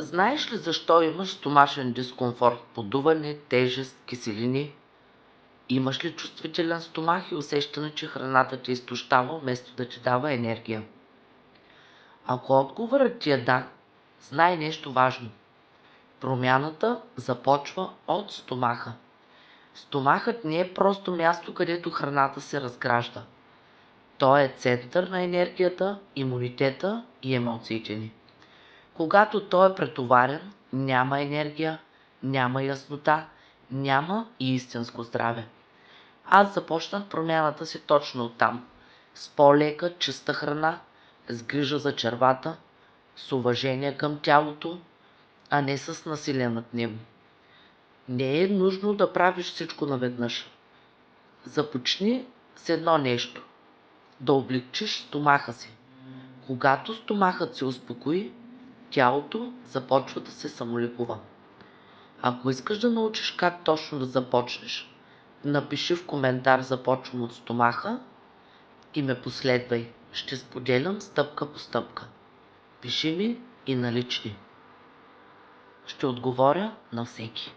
Знаеш ли защо имаш стомашен дискомфорт? Подуване, тежест, киселини? Имаш ли чувствителен стомах и усещане, че храната те изтощава, вместо да ти дава енергия? Ако отговорът ти е да, знай нещо важно. Промяната започва от стомаха. Стомахът не е просто място, където храната се разгражда. Той е център на енергията, имунитета и емоциите ни. Когато той е претоварен, няма енергия, няма яснота, няма и истинско здраве. Аз започнах промяната си точно оттам. С по-лека, чиста храна, с грижа за червата, с уважение към тялото, а не с насилие над него. Не е нужно да правиш всичко наведнъж. Започни с едно нещо. Да облегчиш стомаха си. Когато стомахът се успокои, тялото започва да се самолекува. Ако искаш да научиш как точно да започнеш, напиши в коментар "Започвам от стомаха" и ме последвай. Ще споделям стъпка по стъпка. Пиши ми и на лични. Ще отговоря на всеки.